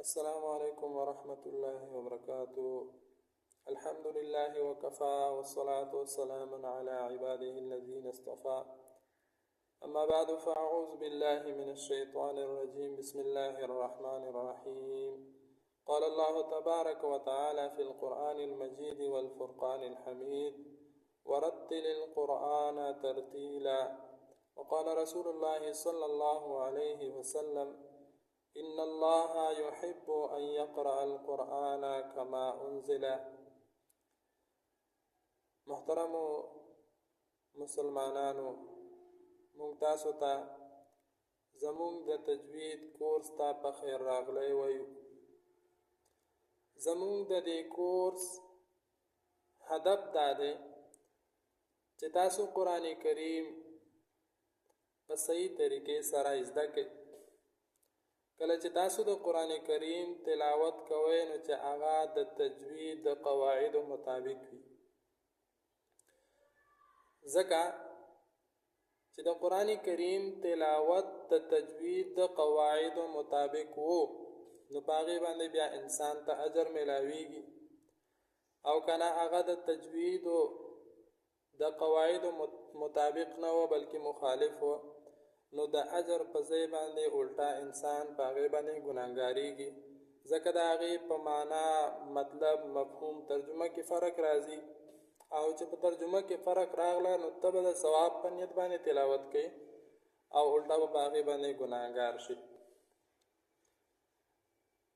السلام عليكم ورحمة الله وبركاته. الحمد لله وكفى والصلاة والسلام على عباده الذين اصطفى. أما بعد فأعوذ بالله من الشيطان الرجيم. بسم الله الرحمن الرحيم. قال الله تبارك وتعالى في القرآن المجيد والفرقان الحميد: ورتل القرآن ترتيلا. وقال رسول الله صلى الله عليه وسلم: إن الله يحب أن يقرأ القرآن كما أنزل. محترم مسلمانانو، مونږ تاسو ته زمونږ د تجوید کورس ته په خیر راغلی وایو. زمونږ د دې کورس هدف دا دی چې تاسو قرآن کریم په صحیح طریقې سره زده کړئ. کله چې تاسو د قرآن کریم تلاوت کوئ نو چې هغه د تجوید د قواعدو مطابق وي، ځکه چې د قرآن کریم تلاوت د تجوید د قواعدو مطابق وو نو په هغې باندې بیا انسان ته اجر میلاویږي، او کنه هغه د تجویدو د قواعدو مطابق نه و بلکې مخالف و، نو د اجر په ځای باندې الټا انسان په هغې باندې ګناهګاریږي، ځکه د هغې په معنا، مطلب، مفهوم، ترجمه کې فرق راځي، او چې په ترجمه کې فرق راغله نو ته به د ثواب په نیت باندې تلاوت کوي او الټا به په هغې باندې ګناهګار شي.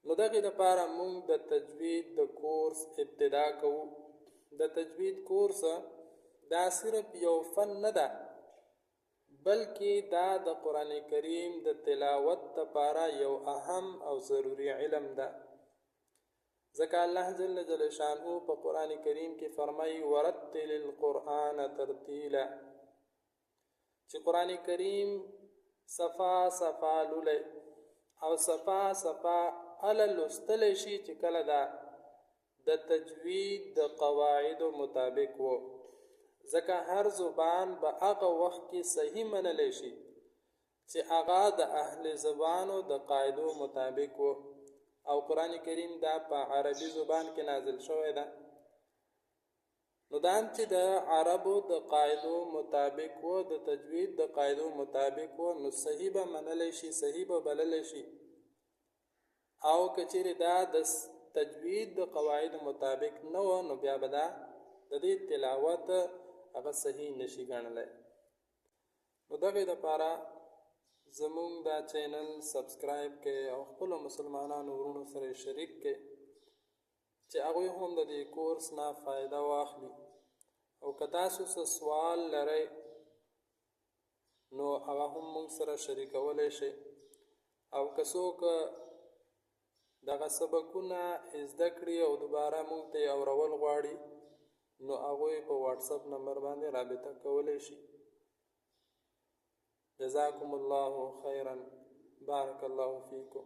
نو دغې دپاره موږ د تجوید د کورس ابتدا کوو. د تجوید کورس دا صرف یو فن نه ده، بلکې دا د قرآن کریم د تلاوت لپاره یو اهم او ضروری علم ده، ځکه الله جل شانه په قرآن کریم کې فرمایي: ورتل القرآن ترتیلا، چې قرآن کریم صفا صفا لولئ او صفا صفا اله لوستلی شي چې کله دا د تجوید د قواعدو مطابق وو، ځکه هر زبان به هغه وخت کې صحیح منلی شي چې هغه د اهل زبانو د قاعدو مطابق وو، او قرآن کریم دا په عربي زبان کې نازل شوی ده. نو دا چې د عربو د قاعدو مطابق وو، د تجوید د قاعدو مطابق وو، نو صحیح به منلی شي، صحیح به بللی شي، او که چیرې دا د تجوید د قواعدو مطابق نه و نو بیا به دا د دې تلاوت هغه صحیح نشي ګڼلی. نو دغې دپاره زمونږ دا چینل سبسکرایب کړئ او خپلو مسلمانانو ورونو سره یې شریک کړئ چې هغوی هم د دې کورس نه فایده واخلي، او که تاسو څه سوال لرئ نو هغه هم موږ سره شریکولی شئ، او که څوک دغه سبقونه زده کړي او دوباره موږ ته یې اورول غواړي نو هغوی په واتساپ نمبر باندې رابطه کولی شي. جزاکم الله خیرا، بارک الله فیکم.